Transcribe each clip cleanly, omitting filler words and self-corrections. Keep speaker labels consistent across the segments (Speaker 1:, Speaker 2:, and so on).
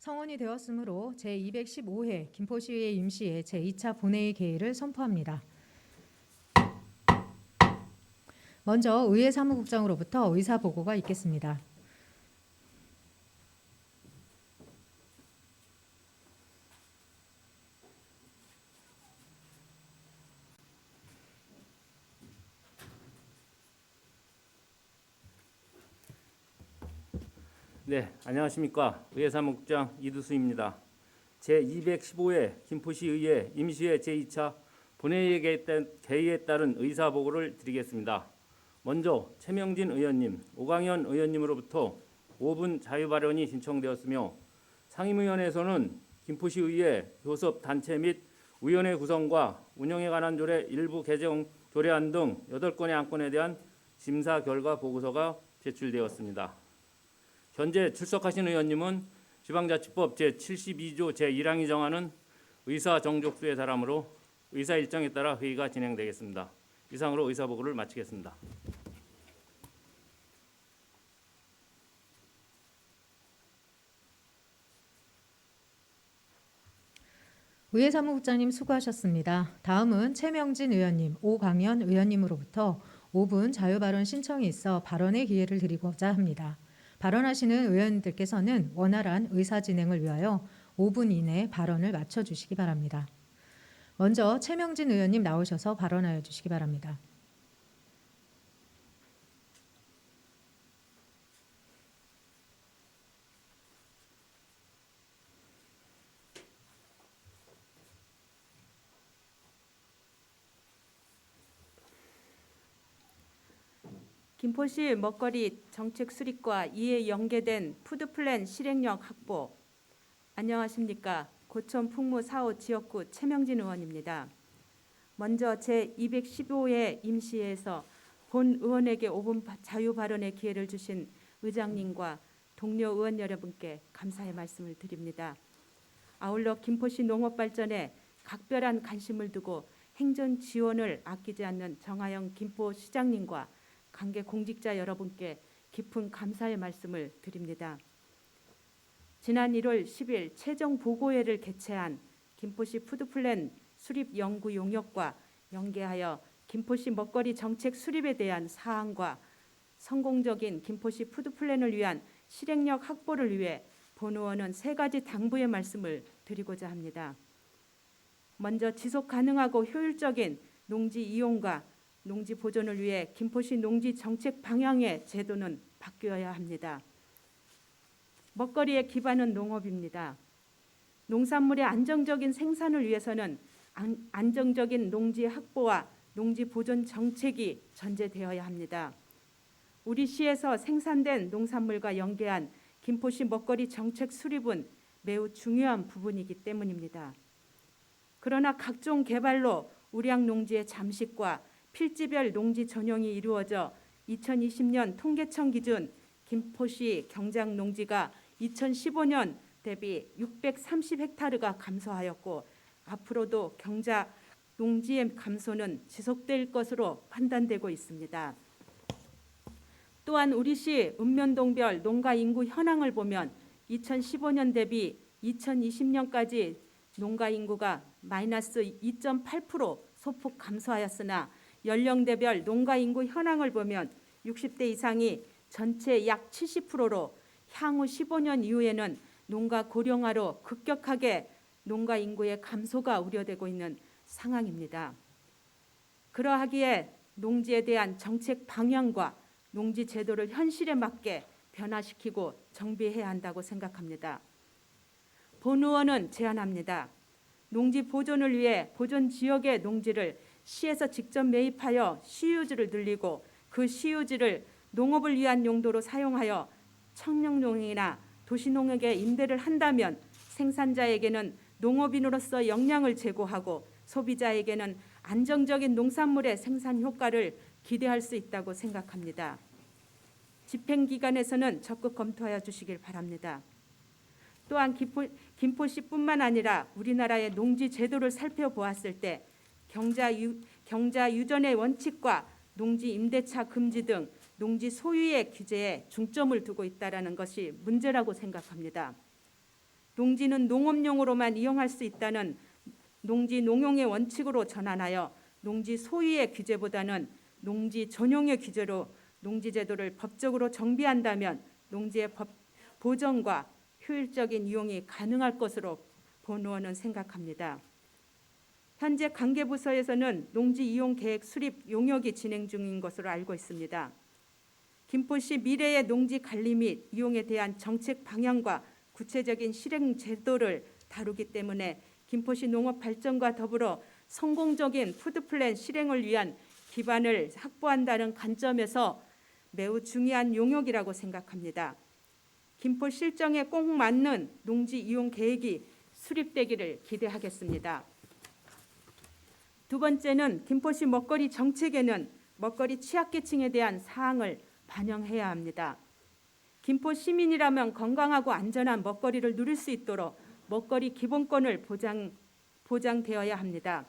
Speaker 1: 성원이 되었으므로 제215회 김포시의회 임시회 제2차 본회의 개의를 선포합니다. 먼저 의회 사무국장으로부터 의사 보고가 있겠습니다.
Speaker 2: 네, 안녕하십니까. 의회 사무국장 이두수입니다. 제215회 김포시의회 임시회 제2차 본회의 개의에 따른 의사보고를 드리겠습니다. 먼저 최명진 의원님, 오광현 의원님으로부터 5분 자유발언이 신청되었으며 상임위원회에서는 김포시의회 교섭 단체 및 위원회 구성과 운영에 관한 조례 일부 개정 조례안 등 8건의 안건에 대한 심사 결과 보고서가 제출되었습니다. 현재 출석하신 의원님은 지방자치법 제72조 제1항이 정하는 의사 정족수에 달하므로 의사 일정에 따라 회의가 진행되겠습니다. 이상으로 의사보고를 마치겠습니다.
Speaker 1: 의회 사무국장님 수고하셨습니다. 다음은 최명진 의원님, 오광현 의원님으로부터 5분 자유발언 신청이 있어 발언의 기회를 드리고자 합니다. 발언하시는 의원들께서는 원활한 의사 진행을 위하여 5분 이내 발언을 마쳐주시기 바랍니다. 먼저 최명진 의원님 나오셔서 발언하여 주시기 바랍니다.
Speaker 3: 김포시 먹거리 정책 수립과 이에 연계된 푸드플랜 실행력 확보. 안녕하십니까. 고천 풍무 4호 지역구 최명진 의원입니다. 먼저 제215회 임시회에서 본 의원에게 5분 자유 발언의 기회를 주신 의장님과 동료 의원 여러분께 감사의 말씀을 드립니다. 아울러 김포시 농업 발전에 각별한 관심을 두고 행정 지원을 아끼지 않는 정하영 김포시장님과 관계 공직자 여러분께 깊은 감사의 말씀을 드립니다. 지난 1월 10일 최종 보고회를 개최한 김포시 푸드플랜 수립 연구 용역과 연계하여 김포시 먹거리 정책 수립에 대한 사항과 성공적인 김포시 푸드플랜을 위한 실행력 확보를 위해 본 의원은 3가지 당부의 말씀을 드리고자 합니다. 먼저 지속 가능하고 효율적인 농지 이용과 농지 보존을 위해 김포시 농지 정책 방향의 제도는 바뀌어야 합니다. 먹거리의 기반은 농업입니다. 농산물의 안정적인 생산을 위해서는 안정적인 농지 확보와 농지 보존 정책이 전제되어야 합니다. 우리 시에서 생산된 농산물과 연계한 김포시 먹거리 정책 수립은 매우 중요한 부분이기 때문입니다. 그러나 각종 개발로 우량 농지의 잠식과 필지별 농지 전용이 이루어져 2020년 통계청 기준 김포시 경작 농지가 2015년 대비 630헥타르가 감소하였고 앞으로도 경작 농지의 감소는 지속될 것으로 판단되고 있습니다. 또한 우리시 읍면동별 농가 인구 현황을 보면 2015년 대비 2020년까지 농가 인구가 마이너스 2.8% 소폭 감소하였으나 연령대별 농가 인구 현황을 보면 60대 이상이 전체 약 70%로 향후 15년 이후에는 농가 고령화로 급격하게 농가 인구의 감소가 우려되고 있는 상황입니다. 그러하기에 농지에 대한 정책 방향과 농지 제도를 현실에 맞게 변화시키고 정비해야 한다고 생각합니다. 본 의원은 제안합니다. 농지 보존을 위해 보존 지역의 농지를 시에서 직접 매입하여 시유지를 늘리고 그 시유지를 농업을 위한 용도로 사용하여 청년농이나 도시농에게 임대를 한다면 생산자에게는 농업인으로서 역량을 제고하고 소비자에게는 안정적인 농산물의 생산 효과를 기대할 수 있다고 생각합니다. 집행기관에서는 적극 검토하여 주시길 바랍니다. 또한 김포시뿐만 아니라 우리나라의 농지 제도를 살펴보았을 때 경자 유전의 원칙과 농지 임대차 금지 등 농지 소유의 규제에 중점을 두고 있다는 것이 문제라고 생각합니다. 농지는 농업용으로만 이용할 수 있다는 농지 농용의 원칙으로 전환하여 농지 소유의 규제보다는 농지 전용의 규제로 농지제도를 법적으로 정비한다면 농지의 법 보전과 효율적인 이용이 가능할 것으로 본의원은 생각합니다. 현재 관계부서에서는 농지 이용 계획 수립 용역이 진행 중인 것으로 알고 있습니다. 김포시 미래의 농지 관리 및 이용에 대한 정책 방향과 구체적인 실행 제도를 다루기 때문에 김포시 농업 발전과 더불어 성공적인 푸드플랜 실행을 위한 기반을 확보한다는 관점에서 매우 중요한 용역이라고 생각합니다. 김포 실정에 꼭 맞는 농지 이용 계획이 수립되기를 기대하겠습니다. 두 번째는 김포시 먹거리 정책에는 먹거리 취약계층에 대한 사항을 반영해야 합니다. 김포 시민이라면 건강하고 안전한 먹거리를 누릴 수 있도록 먹거리 기본권을 보장되어야 합니다.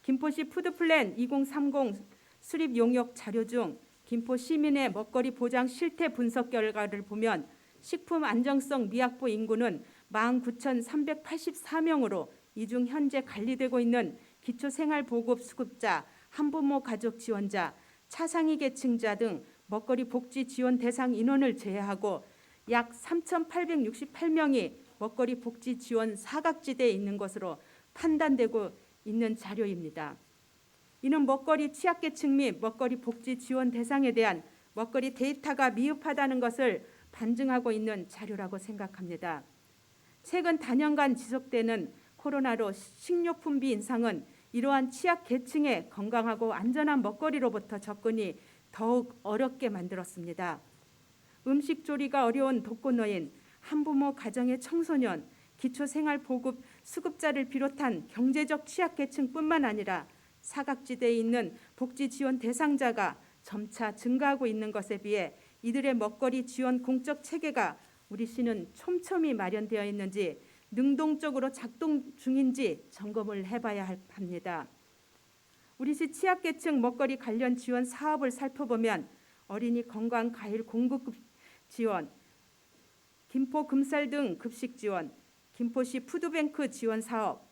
Speaker 3: 김포시 푸드플랜 2030 수립 용역 자료 중 김포 시민의 먹거리 보장 실태 분석 결과를 보면 식품 안정성 미확보 인구는 19,384명으로 이 중 현재 관리되고 있는 기초생활보급 수급자, 한부모 가족 지원자, 차상위 계층자 등 먹거리 복지 지원 대상 인원을 제외하고 약 3,868명이 먹거리 복지 지원 사각지대에 있는 것으로 판단되고 있는 자료입니다. 이는 먹거리 취약계층 및 먹거리 복지 지원 대상에 대한 먹거리 데이터가 미흡하다는 것을 반증하고 있는 자료라고 생각합니다. 최근 단연간 지속되는 코로나로 식료품비 인상은 이러한 취약계층의 건강하고 안전한 먹거리로부터 접근이 더욱 어렵게 만들었습니다. 음식 조리가 어려운 독거노인, 한부모 가정의 청소년, 기초생활보급 수급자를 비롯한 경제적 취약계층뿐만 아니라 사각지대에 있는 복지지원 대상자가 점차 증가하고 있는 것에 비해 이들의 먹거리 지원 공적 체계가 우리 시는 촘촘히 마련되어 있는지 능동적으로 작동 중인지 점검을 해봐야 합니다. 우리 시 취약계층 먹거리 관련 지원 사업을 살펴보면 어린이 건강 과일 공급 지원, 김포 금살 등 급식 지원, 김포시 푸드뱅크 지원 사업,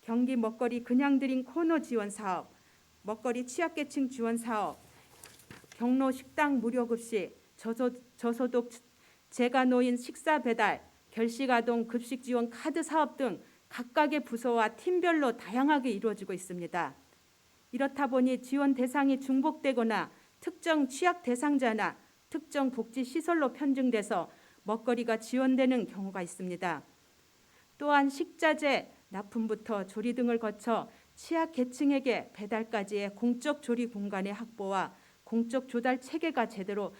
Speaker 3: 경기 먹거리 그냥 드림 코너 지원 사업, 먹거리 취약계층 지원 사업, 경로 식당 무료 급식, 저소득 재가노인 식사 배달, 결식아동 급식 지원 카드 사업 등 각각의 부서와 팀별로 다양하게 이루어지고 있습니다. 이렇다 보니 지원 대상이 중복되거나 특정 취약 대상자나 특정 복지 시설로 편중돼서 먹거리가 지원되는 경우가 있습니다. 또한 식자재 납품부터 조리 등을 거쳐 취약 계층에게 배달까지의 공적 조리 공간의 확보와 공적 조달 체계가 제대로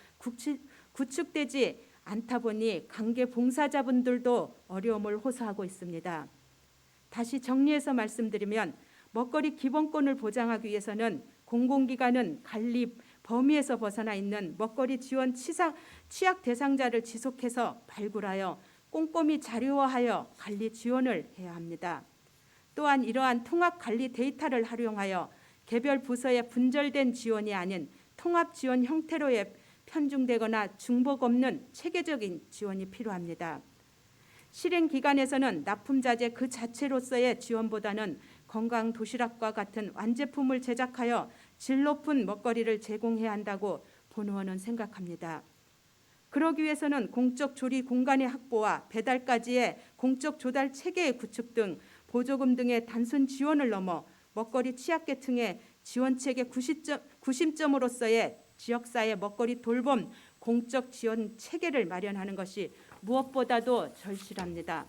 Speaker 3: 구축되지 않다 보니 관계 봉사자분들도 어려움을 호소하고 있습니다. 다시 정리해서 말씀드리면 먹거리 기본권을 보장하기 위해서는 공공기관은 관리 범위에서 벗어나 있는 먹거리 지원 취약 대상자를 지속해서 발굴하여 꼼꼼히 자료화하여 관리 지원을 해야 합니다. 또한 이러한 통합 관리 데이터를 활용하여 개별 부서의 분절된 지원이 아닌 통합 지원 형태로의 편중되거나 중복 없는 체계적인 지원이 필요합니다. 실행 기관에서는 납품자재 그 자체로서의 지원보다는 건강 도시락과 같은 완제품을 제작하여 질 높은 먹거리를 제공해야 한다고 본의원은 생각합니다. 그러기 위해서는 공적 조리 공간의 확보와 배달까지의 공적 조달 체계의 구축 등 보조금 등의 단순 지원을 넘어 먹거리 취약계층의 지원체계 구심점으로서의 지역사회 먹거리 돌봄 공적 지원 체계를 마련하는 것이 무엇보다도 절실합니다.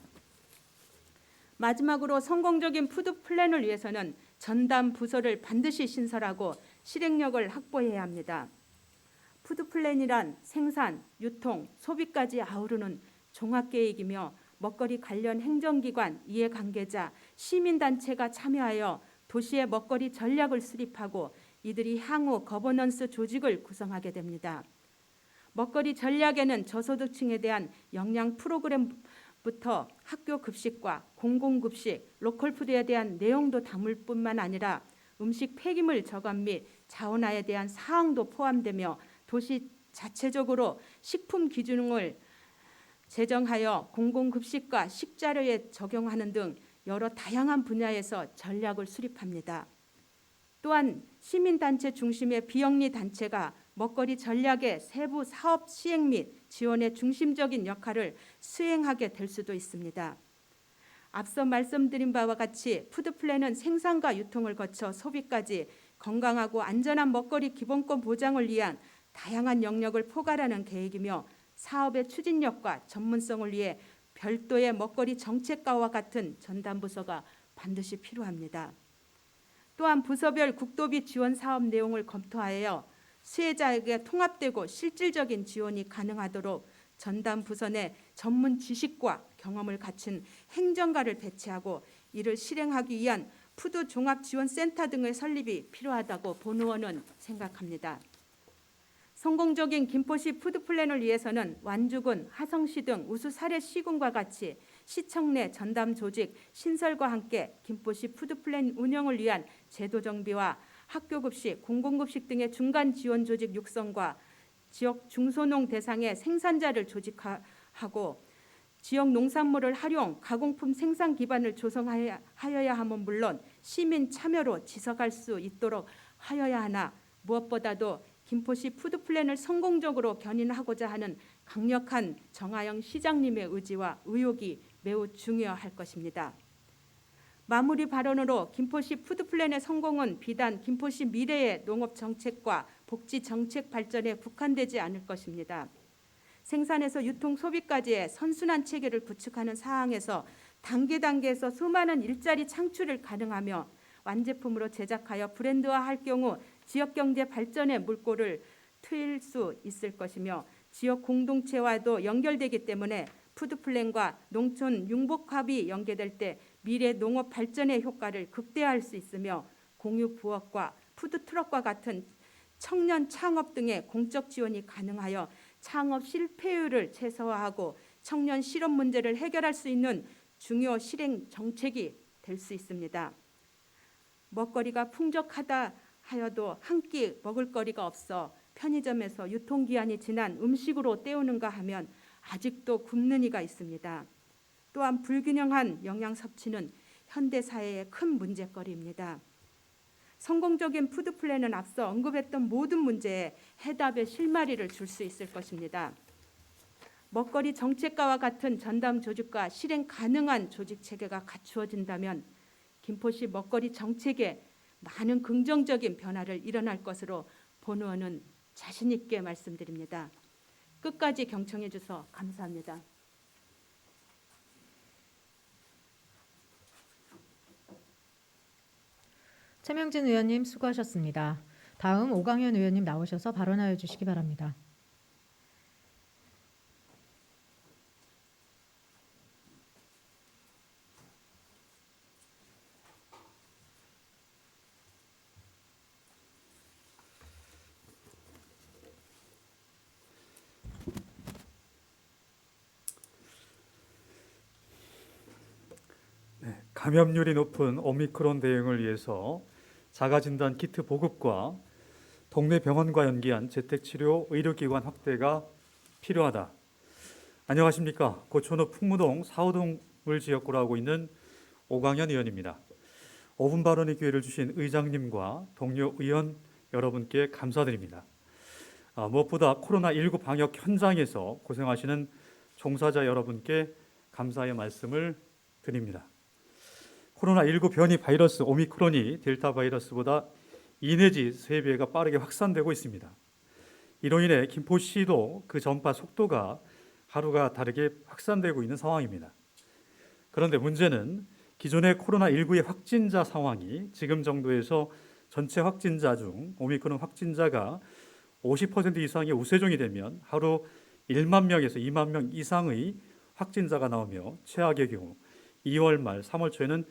Speaker 3: 마지막으로 성공적인 푸드 플랜을 위해서는 전담 부서를 반드시 신설하고 실행력을 확보해야 합니다. 푸드 플랜이란 생산, 유통, 소비까지 아우르는 종합계획이며 먹거리 관련 행정기관, 이해관계자, 시민단체가 참여하여 도시의 먹거리 전략을 수립하고 이들이 향후 거버넌스 조직을 구성하게 됩니다. 먹거리 전략에는 저소득층에 대한 영양 프로그램부터 학교 급식과 공공급식, 로컬푸드에 대한 내용도 담을 뿐만 아니라 음식 폐기물 저감 및 자원화에 대한 사항도 포함되며 도시 자체적으로 식품 기준을 제정하여 공공급식과 식자료에 적용하는 등 여러 다양한 분야에서 전략을 수립합니다. 또한 시민단체 중심의 비영리 단체가 먹거리 전략의 세부 사업 시행 및 지원의 중심적인 역할을 수행하게 될 수도 있습니다. 앞서 말씀드린 바와 같이 푸드플랜은 생산과 유통을 거쳐 소비까지 건강하고 안전한 먹거리 기본권 보장을 위한 다양한 영역을 포괄하는 계획이며 사업의 추진력과 전문성을 위해 별도의 먹거리 정책과와 같은 전담부서가 반드시 필요합니다. 또한 부서별 국도비 지원 사업 내용을 검토하여 수혜자에게 통합되고 실질적인 지원이 가능하도록 전담 부서 내 전문 지식과 경험을 갖춘 행정가를 배치하고 이를 실행하기 위한 푸드 종합 지원 센터 등의 설립이 필요하다고 본 의원은 생각합니다. 성공적인 김포시 푸드플랜을 위해서는 완주군, 하성시 등 우수 사례 시군과 같이 시청 내 전담 조직 신설과 함께 김포시 푸드플랜 운영을 위한 제도 정비와 학교급식, 공공급식 등의 중간 지원 조직 육성과 지역 중소농 대상의 생산자를 조직하고 지역 농산물을 활용, 가공품 생산 기반을 조성하여야 함은 물론 시민 참여로 지속할 수 있도록 하여야 하나 무엇보다도 김포시 푸드플랜을 성공적으로 견인하고자 하는 강력한 정하영 시장님의 의지와 의욕이 매우 중요할 것입니다. 마무리 발언으로 김포시 푸드플랜의 성공은 비단 김포시 미래의 농업 정책과 복지 정책 발전에 국한되지 않을 것입니다. 생산에서 유통 소비까지의 선순환 체계를 구축하는 사항에서 단계에서 수많은 일자리 창출을 가능하며 완제품으로 제작하여 브랜드화할 경우 지역 경제 발전의 물꼬를 트일 수 있을 것이며 지역 공동체와도 연결되기 때문에 푸드플랜과 농촌 융복합이 연계될 때 미래 농업 발전의 효과를 극대화할 수 있으며 공유 부업과 푸드트럭과 같은 청년 창업 등의 공적 지원이 가능하여 창업 실패율을 최소화하고 청년 실업 문제를 해결할 수 있는 중요 실행 정책이 될 수 있습니다. 먹거리가 풍족하다 하여도 한 끼 먹을 거리가 없어 편의점에서 유통기한이 지난 음식으로 때우는가 하면 아직도 굶는 이가 있습니다. 또한 불균형한 영양 섭취는 현대 사회의 큰 문제거리입니다. 성공적인 푸드플랜은 앞서 언급했던 모든 문제에 해답의 실마리를 줄 수 있을 것입니다. 먹거리 정책과와 같은 전담 조직과 실행 가능한 조직 체계가 갖추어진다면 김포시 먹거리 정책에 많은 긍정적인 변화를 일어날 것으로 본 의원은 자신 있게 말씀드립니다. 끝까지 경청해 주셔서 감사합니다.
Speaker 1: 최명진 의원님 수고하셨습니다. 다음 오강현 의원님 나오셔서 발언하여 주시기 바랍니다.
Speaker 4: 감염률이 높은 오미크론 대응을 위해서 자가진단 키트 보급과 동네 병원과 연계한 재택치료 의료기관 확대가 필요하다. 안녕하십니까. 고촌읍 풍무동 4호동을 지역구로 하고 있는 오광현 의원입니다. 5분 발언의 기회를 주신 의장님과 동료 의원 여러분께 감사드립니다. 무엇보다 코로나19 방역 현장에서 고생하시는 종사자 여러분께 감사의 말씀을 드립니다. 코로나19 변이 바이러스 오미크론이 델타 바이러스보다 2 내지 3배가 빠르게 확산되고 있습니다. 이로 인해 김포시도 그 전파 속도가 하루가 다르게 확산되고 있는 상황입니다. 그런데 문제는 기존의 코로나19의 확진자 상황이 지금 정도에서 전체 확진자 중 오미크론 확진자가 50% 이상의 우세종이 되면 하루 1만 명에서 2만 명 이상의 확진자가 나오며 최악의 경우 2월 말 3월 초에는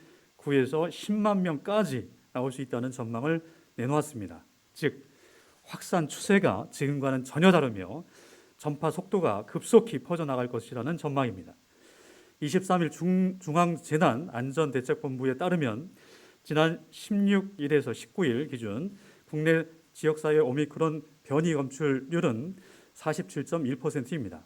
Speaker 4: 9에서 10만 명까지 나올 수 있다는 전망을 내놓았습니다. 즉 확산 추세가 지금과는 전혀 다르며 전파 속도가 급속히 퍼져나갈 것이라는 전망입니다. 23일 중앙재난안전대책본부에 따르면 지난 16일에서 19일 기준 국내 지역사회 오미크론 변이 검출률은 47.1%입니다.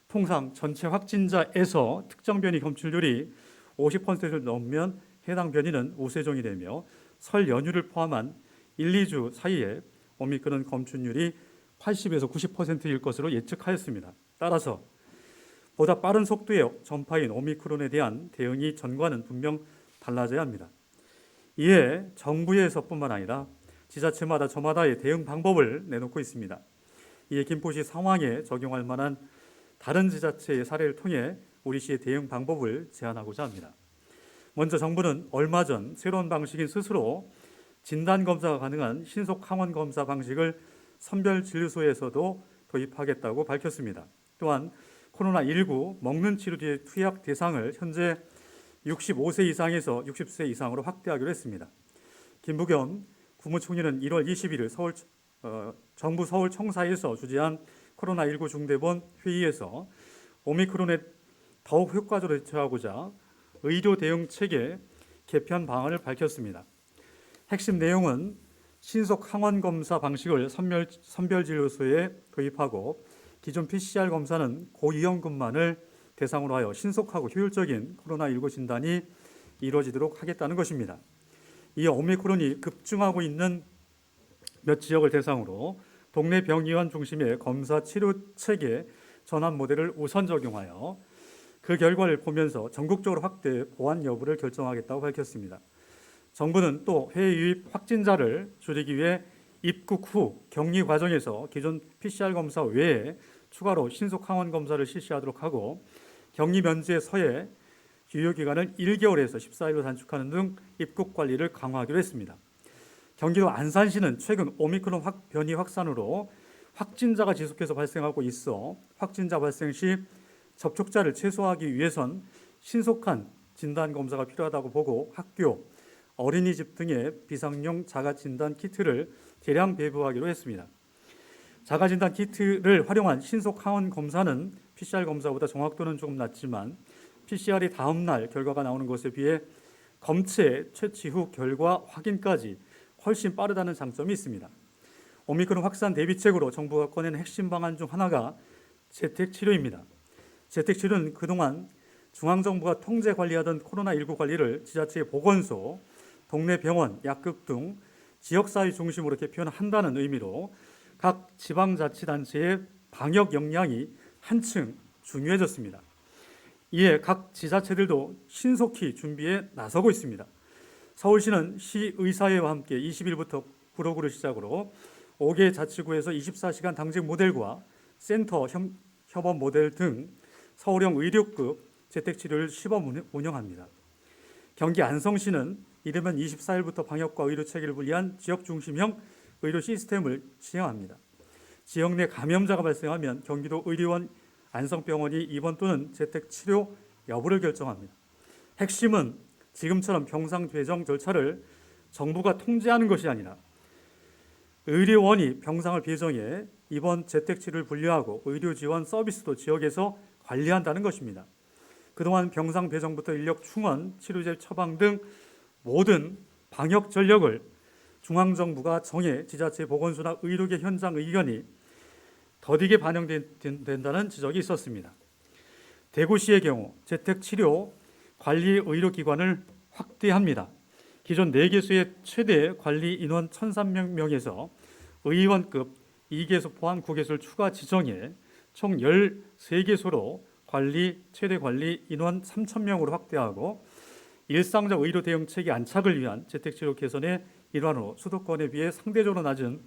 Speaker 4: 통상 전체 확진자에서 특정 변이 검출률이 50%를 넘으면 해당 변이는 우세종이 되며 설 연휴를 포함한 1, 2주 사이에 오미크론 검출률이 80에서 90%일 것으로 예측하였습니다. 따라서 보다 빠른 속도의 전파인 오미크론에 대한 대응이 전과는 분명 달라져야 합니다. 이에 정부에서뿐만 아니라 지자체마다 저마다의 대응 방법을 내놓고 있습니다. 이에 김포시 상황에 적용할 만한 다른 지자체의 사례를 통해 우리 시의 대응 방법을 제안하고자 합니다. 먼저 정부는 얼마 전 새로운 방식인 스스로 진단검사가 가능한 신속 항원 검사 방식을 선별진료소에서도 도입하겠다고 밝혔습니다. 또한 코로나19 먹는 치료제 투약 대상을 현재 65세 이상에서 60세 이상으로 확대하기로 했습니다. 김부겸 국무총리는 1월 21일 정부 서울청사에서 주재한 코로나19 중대본 회의에서 오미크론에 더욱 효과적으로 대처하고자 의료 대응 체계 개편 방안을 밝혔습니다. 핵심 내용은 신속 항원 검사 방식을 선별진료소에 도입하고 기존 PCR 검사는 고위험군만을 대상으로 하여 신속하고 효율적인 코로나19 진단이 이루어지도록 하겠다는 것입니다. 이어 오미크론이 급증하고 있는 몇 지역을 대상으로 동네 병의원 중심의 검사 치료 체계 전환 모델을 우선 적용하여 그 결과를 보면서 전국적으로 확대 보완 여부를 결정하겠다고 밝혔습니다. 정부는 또 해외 유입 확진자를 줄이기 위해 입국 후 격리 과정에서 기존 PCR 검사 외에 추가로 신속 항원 검사를 실시하도록 하고 격리 면제 서해 유효 기간을 1개월에서 14일로 단축하는 등 입국 관리를 강화하기로 했습니다. 경기도 안산시는 최근 오미크론 변이 확산으로 확진자가 지속해서 발생하고 있어 확진자 발생 시 접촉자를 최소화하기 위해선 신속한 진단 검사가 필요하다고 보고 학교, 어린이집 등의 비상용 자가진단 키트를 대량 배부하기로 했습니다. 자가진단 키트를 활용한 신속 항원 검사는 PCR 검사보다 정확도는 조금 낮지만 PCR이 다음 날 결과가 나오는 것에 비해 검체 채취 후 결과 확인까지 훨씬 빠르다는 장점이 있습니다. 오미크론 확산 대비책으로 정부가 꺼낸 핵심 방안 중 하나가 재택치료입니다. 재택치료는 그동안 중앙정부가 통제 관리하던 코로나19 관리를 지자체의 보건소, 동네 병원, 약국 등 지역사회 중심으로 개편한다는 의미로 각 지방자치단체의 방역 역량이 한층 중요해졌습니다. 이에 각 지자체들도 신속히 준비에 나서고 있습니다. 서울시는 시의사회와 함께 20일부터 구로구를 시작으로 5개 자치구에서 24시간 당직 모델과 센터 협업 모델 등 서울형 의료급 재택치료를 시범 운영합니다. 경기 안성시는 이르면 24일부터 방역과 의료 체계를 분리한 지역 중심형 의료 시스템을 시행합니다. 지역 내 감염자가 발생하면 경기도 의료원 안성병원이 입원 또는 재택치료 여부를 결정합니다. 핵심은 지금처럼 병상 배정 절차를 정부가 통제하는 것이 아니라 의료원이 병상을 배정해 입원 재택치료를 분류하고 의료 지원 서비스도 지역에서 관리한다는 것입니다. 그동안 병상 배정부터 인력 충원, 치료제 처방 등 모든 방역 전력을 중앙정부가 정해 지자체 보건소나 의료계 현장 의견이 더디게 반영된다는 지적이 있었습니다. 대구시의 경우 재택치료 관리 의료기관을 확대합니다. 기존 4개소의 최대 관리 인원 1,300명에서 의원급 2개소 포함 9개소를 추가 지정해 총 13개소로 최대 관리 인원 3,000명으로 확대하고 일상적 의료 대응 체계 안착을 위한 재택치료 개선의 일환으로 수도권에 비해 상대적으로 낮은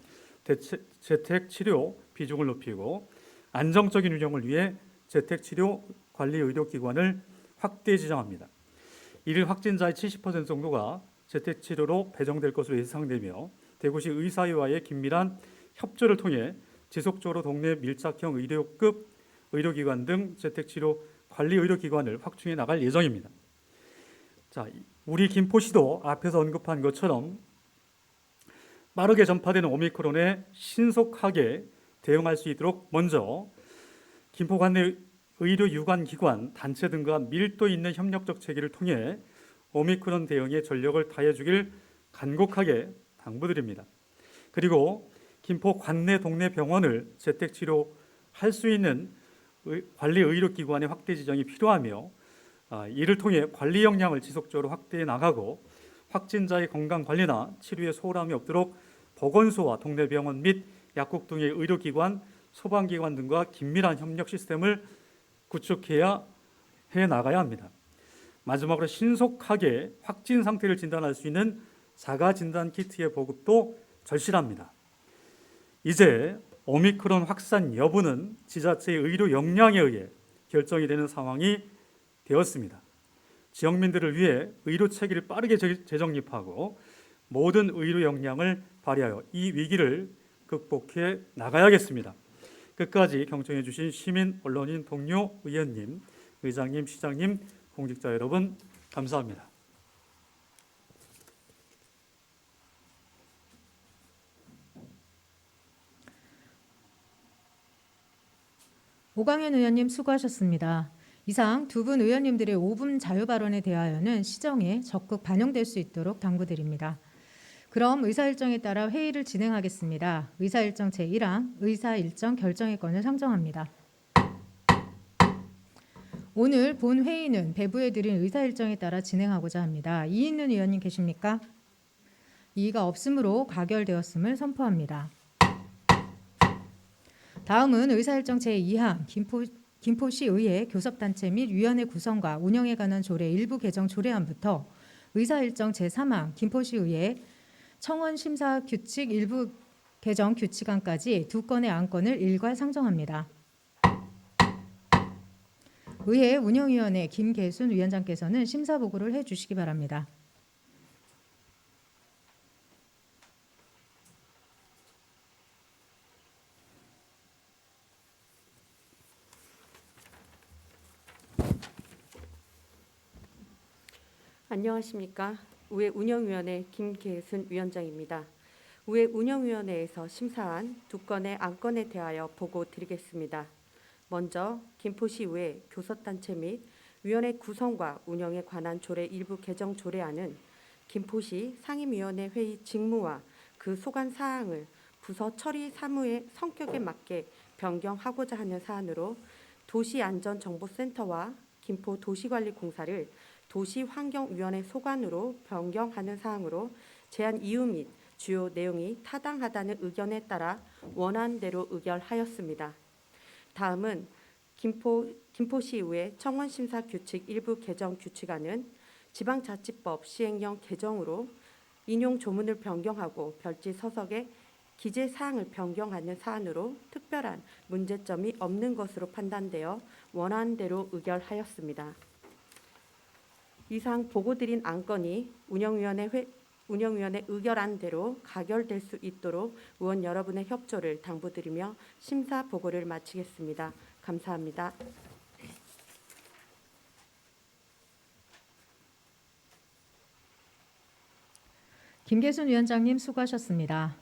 Speaker 4: 재택치료 비중을 높이고 안정적인 운영을 위해 재택치료 관리 의료기관을 확대 지정합니다. 이를 확진자의 70% 정도가 재택치료로 배정될 것으로 예상되며 대구시 의사회와의 긴밀한 협조를 통해 지속적으로 동네 밀착형 의료급 의료기관 등 재택치료 관리 의료기관을 확충해 나갈 예정입니다. 자, 우리 김포시도 앞에서 언급한 것처럼 빠르게 전파되는 오미크론에 신속하게 대응할 수 있도록 먼저 김포 관내 의료 유관 기관, 단체 등과 밀도 있는 협력적 체계를 통해 오미크론 대응에 전력을 다해 주길 간곡하게 당부드립니다. 그리고 김포 관내 동네 병원을 재택치료할 수 있는 관리 의료기관의 확대 지정이 필요하며 이를 통해 관리 역량을 지속적으로 확대해 나가고 확진자의 건강 관리나 치료에 소홀함이 없도록 보건소와 동네 병원 및 약국 등의 의료기관, 소방기관 등과 긴밀한 협력 시스템을 구축해야 해 나가야 합니다. 마지막으로 신속하게 확진 상태를 진단할 수 있는 자가 진단 키트의 보급도 절실합니다. 이제 오미크론 확산 여부는 지자체의 의료 역량에 의해 결정이 되는 상황이 되었습니다. 지역민들을 위해 의료 체계를 빠르게 재정립하고 모든 의료 역량을 발휘하여 이 위기를 극복해 나가야겠습니다. 끝까지 경청해 주신 시민, 언론인, 동료, 의원님, 의장님, 시장님, 공직자 여러분 감사합니다.
Speaker 1: 오광현 의원님 수고하셨습니다. 이상 두 분 의원님들의 5분 자유 발언에 대하여는 시정에 적극 반영될 수 있도록 당부드립니다. 그럼 의사일정에 따라 회의를 진행하겠습니다. 의사일정 제1항 의사일정 결정의 건을 상정합니다. 오늘 본 회의는 배부해드린 의사일정에 따라 진행하고자 합니다. 이의 있는 의원님 계십니까? 이의가 없으므로 가결되었음을 선포합니다. 다음은 의사일정 제2항 김포시의회 교섭단체 및 위원회 구성과 운영에 관한 조례 일부 개정 조례안부터 의사일정 제3항 김포시의회 청원심사규칙 일부 개정 규칙안까지 두 건의 안건을 일괄 상정합니다. 의회 운영위원회 김계순 위원장께서는 심사보고를 해주시기 바랍니다.
Speaker 3: 안녕하십니까. 의회 운영위원회 김계순 위원장입니다. 의회 운영위원회에서 심사한 두 건의 안건에 대하여 보고 드리겠습니다. 먼저 김포시의회 교섭단체 및 위원회 구성과 운영에 관한 조례 일부 개정 조례안은 김포시 상임위원회 회의 직무와 그 소관 사항을 부서 처리 사무의 성격에 맞게 변경하고자 하는 사안으로 도시안전정보센터와 김포도시관리공사를 도시환경위원회 소관으로 변경하는 사항으로 제안 이유 및 주요 내용이 타당하다는 의견에 따라 원안대로 의결하였습니다. 다음은 김포시의회 청원심사규칙 일부 개정 규칙안은 지방자치법 시행령 개정으로 인용 조문을 변경하고 별지 서석의 기재 사항을 변경하는 사안으로 특별한 문제점이 없는 것으로 판단되어 원안대로 의결하였습니다. 이상 보고드린 안건이 운영위원회 의결안대로 가결될 수 있도록 의원 여러분의 협조를 당부드리며 심사 보고를 마치겠습니다. 감사합니다.
Speaker 1: 김계순 위원장님 수고하셨습니다.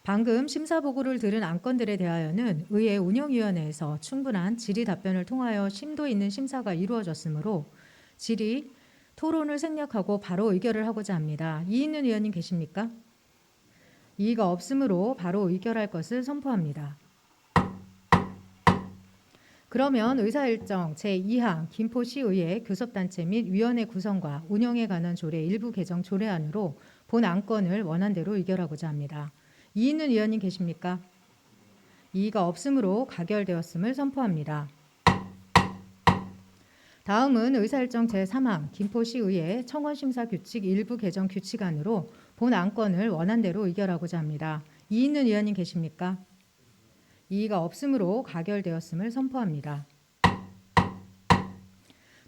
Speaker 1: 방금 심사 보고를 들은 안건들에 대하여는 의회 운영위원회에서 충분한 질의 답변을 통하여 심도 있는 심사가 이루어졌으므로 질의 토론을 생략하고 바로 의결을 하고자 합니다. 이의 있는 의원님 계십니까? 이의가 없으므로 바로 의결할 것을 선포합니다. 그러면 의사일정 제2항 김포시의회 교섭단체 및 위원회 구성과 운영에 관한 조례 일부 개정 조례안으로 본 안건을 원안대로 의결하고자 합니다. 이의 있는 의원님 계십니까? 이의가 없으므로 가결되었음을 선포합니다. 다음은 의사일정 제3항 김포시의회 청원심사규칙 일부 개정 규칙안으로 본 안건을 원안대로 의결하고자 합니다. 이의 있는 의원님 계십니까? 이의가 없으므로 가결되었음을 선포합니다.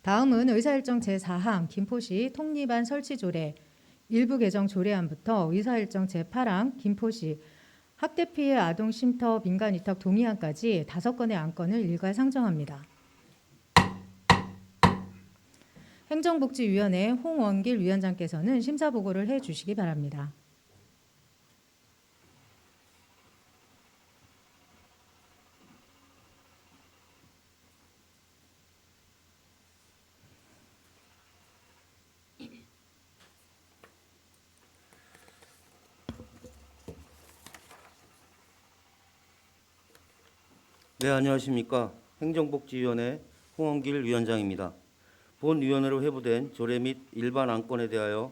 Speaker 1: 다음은 의사일정 제4항 김포시 통립안 설치조례 일부 개정 조례안부터 의사일정 제8항 김포시 학대피해 아동쉼터 민간위탁 동의안까지 5건의 안건을 일괄 상정합니다. 행정복지위원회 홍원길 위원장께서는 심사보고를 해주시기 바랍니다.
Speaker 5: 네, 안녕하십니까. 행정복지위원회 홍원길 위원장입니다. 본 위원회로 회부된 조례 및 일반 안건에 대하여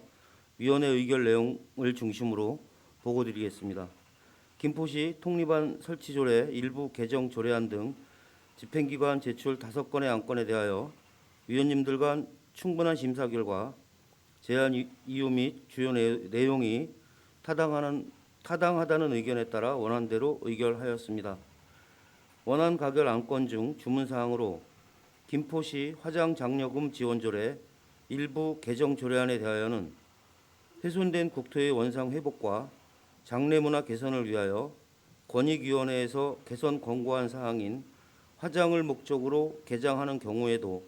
Speaker 5: 위원회 의결 내용을 중심으로 보고드리겠습니다. 김포시 통립안 설치조례 일부 개정 조례안 등 집행기관 제출 5건의 안건에 대하여 위원님들 간 충분한 심사 결과 제안 이유 및 주요 내용이 타당하다는 의견에 따라 원안대로 의결하였습니다. 원안 가결 안건 중 주문사항으로 김포시 화장장려금 지원조례 일부 개정 조례안에 대하여는 훼손된 국토의 원상 회복과 장례문화 개선을 위하여 권익위원회에서 개선 권고한 사항인 화장을 목적으로 개장하는 경우에도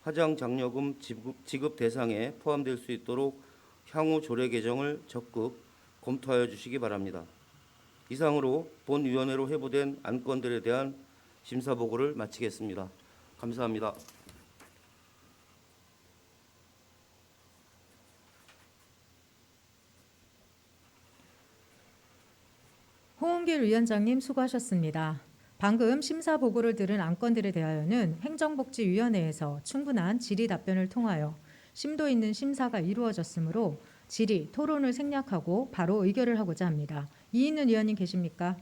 Speaker 5: 화장장려금 지급 대상에 포함될 수 있도록 향후 조례 개정을 적극 검토하여 주시기 바랍니다. 이상으로 본 위원회로 회부된 안건들에 대한 심사 보고를 마치겠습니다. 감사합니다.
Speaker 1: 홍은길 위원장님 수고하셨습니다. 방금 심사 보고를 들은 안건들에 대하여는 행정복지위원회에서 충분한 질의 답변을 통하여 심도 있는 심사가 이루어졌으므로 질의, 토론을 생략하고 바로 의결을 하고자 합니다. 이의 있는 위원님 계십니까?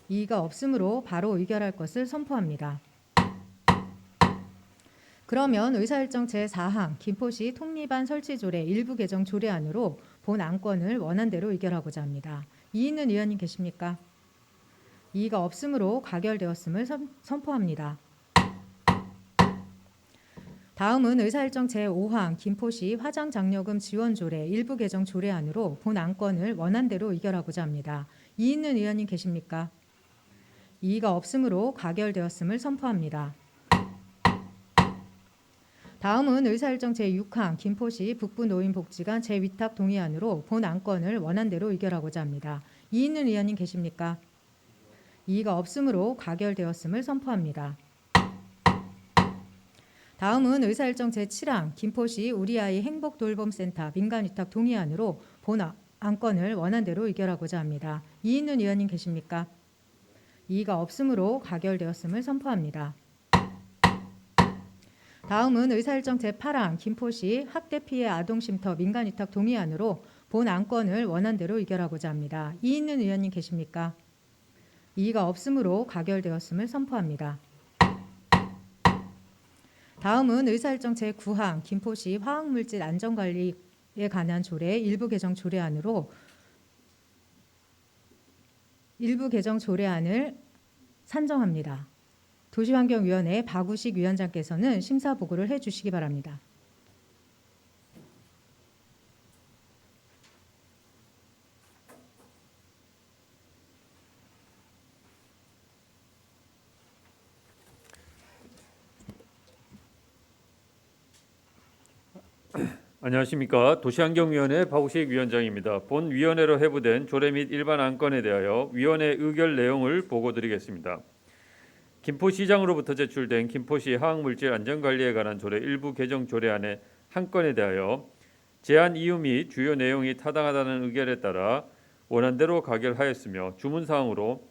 Speaker 1: 이의가 없으므로 바로 의결할 것을 선포합니다. 그러면 의사일정 제4항 김포시 통립안 설치조례 일부 개정 조례안으로 본 안건을 원안대로 의결하고자 합니다. 이의 있는 위원님 계십니까? 이의가 없으므로 가결되었음을 선포합니다. 다음은 의사일정 제5항 김포시 화장장려금 지원조례 일부 개정 조례안으로 본 안건을 원안대로 의결하고자 합니다. 이의 있는 위원님 계십니까? 이의가 없으므로 가결되었음을 선포합니다. 다음은 의사일정 제6항 김포시 북부노인복지관 재위탁 동의안으로 본 안건을 원안대로 의결하고자 합니다. 이의 있는 위원님 계십니까? 이의가 없으므로 가결되었음을 선포합니다. 다음은 의사일정 제7항 김포시 우리아이 행복돌봄센터 민간위탁 동의안으로 본 안건을 원안대로 의결하고자 합니다. 이의 있는 위원님 계십니까? 이의가 없으므로 가결되었음을 선포합니다. 다음은 의사일정 제8항 김포시 학대피해 아동쉼터 민간위탁 동의안으로 본 안건을 원안대로 의결하고자 합니다. 이의 있는 위원님 계십니까? 이의가 없으므로 가결되었음을 선포합니다. 다음은 의사일정 제9항 김포시 화학물질 안전관리에 관한 조례 일부 개정 조례안으로 일부 개정 조례안을 산정합니다. 도시환경위원회 박우식 위원장께서는 심사 보고를 해주시기 바랍니다.
Speaker 6: 안녕하십니까. 도시환경위원회 박우식 위원장입니다. 본 위원회로 회부된 조례 및 일반 안건에 대하여 위원회 의결 내용을 보고드리겠습니다. 김포시장으로부터 제출된 김포시 화학물질 안전관리에 관한 조례 일부 개정 조례안의 한 건에 대하여 제안 이유 및 주요 내용이 타당하다는 의견에 따라 원안대로 가결하였으며 주문사항으로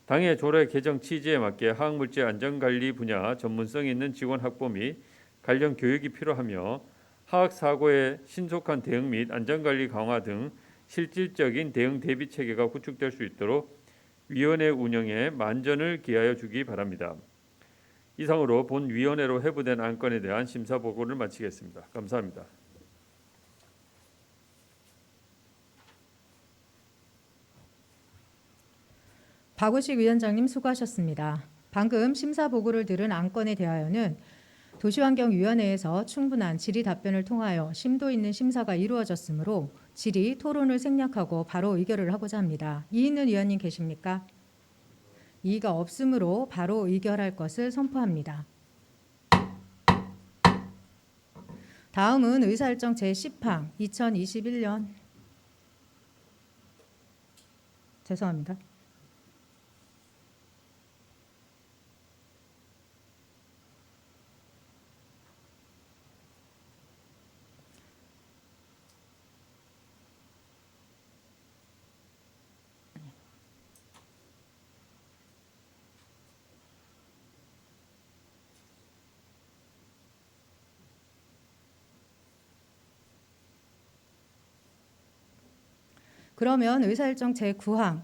Speaker 6: 당해 조례 개정 취지에 맞게 화학물질 안전관리 분야 전문성 있는 직원 확보 및 관련 교육이 필요하며 화학사고의 신속한 대응 및 안전관리 강화 등 실질적인 대응 대비 체계가 구축될 수 있도록 위원회 운영에 만전을 기하여 주기 바랍니다. 이상으로 본 위원회로 회부된 안건에 대한 심사 보고를 마치겠습니다. 감사합니다.
Speaker 1: 박우식 위원장님 수고하셨습니다. 방금 심사 보고를 들은 안건에 대하여는 도시환경위원회에서 충분한 질의 답변을 통하여 심도 있는 심사가 이루어졌으므로 질의, 토론을 생략하고 바로 의결을 하고자 합니다. 이의 있는 위원님 계십니까? 이의가 없으므로 바로 의결할 것을 선포합니다. 다음은 의사일정 제10항 2021년 죄송합니다. 그러면 의사일정 제9항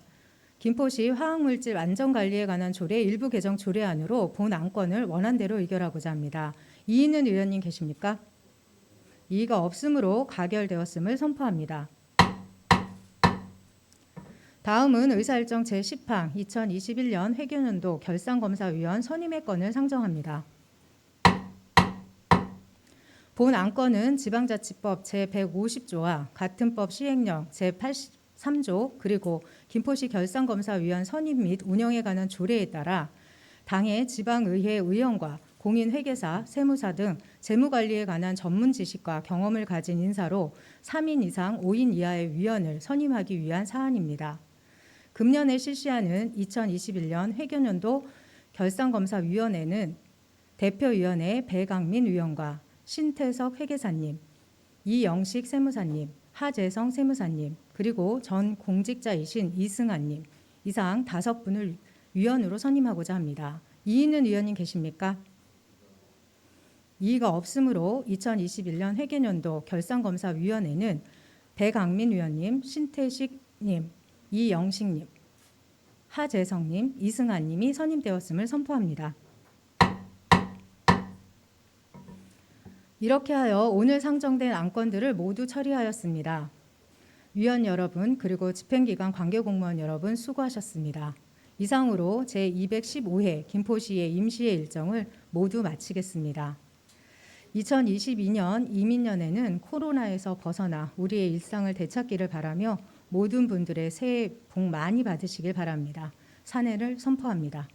Speaker 1: 김포시 화학물질 안전관리에 관한 조례 일부 개정 조례안으로 본 안건을 원안대로 의결하고자 합니다. 이의는 의원님 계십니까? 이의가 없으므로 가결되었음을 선포합니다. 다음은 의사일정 제10항 2021년 회계연도 결산검사위원 선임의 건을 상정합니다. 본 안건은 지방자치법 제150조와 같은 법 시행령 제83조 그리고 김포시 결산검사위원 선임 및 운영에 관한 조례에 따라 당의 지방의회 의원과 공인회계사, 세무사 등 재무관리에 관한 전문 지식과 경험을 가진 인사로 3인 이상 5인 이하의 위원을 선임하기 위한 사안입니다. 금년에 실시하는 2021년 회계연도 결산검사위원회는 대표위원회 배강민 위원과 신태석 회계사님, 이영식 세무사님, 하재성 세무사님, 그리고 전 공직자이신 이승환님 이상 5분을 위원으로 선임하고자 합니다. 이의는 의원님 계십니까? 이의가 없으므로 2021년 회계연도 결산검사위원회는 배강민 위원님, 신태식님, 이영식님, 하재성님, 이승환님이 선임되었음을 선포합니다. 이렇게 하여 오늘 상정된 안건들을 모두 처리하였습니다. 위원 여러분 그리고 집행기관 관계공무원 여러분 수고하셨습니다. 이상으로 제215회 김포시의 임시회 일정을 모두 마치겠습니다. 2022년 이민년에는 코로나에서 벗어나 우리의 일상을 되찾기를 바라며 모든 분들의 새해 복 많이 받으시길 바랍니다. 산회를 선포합니다.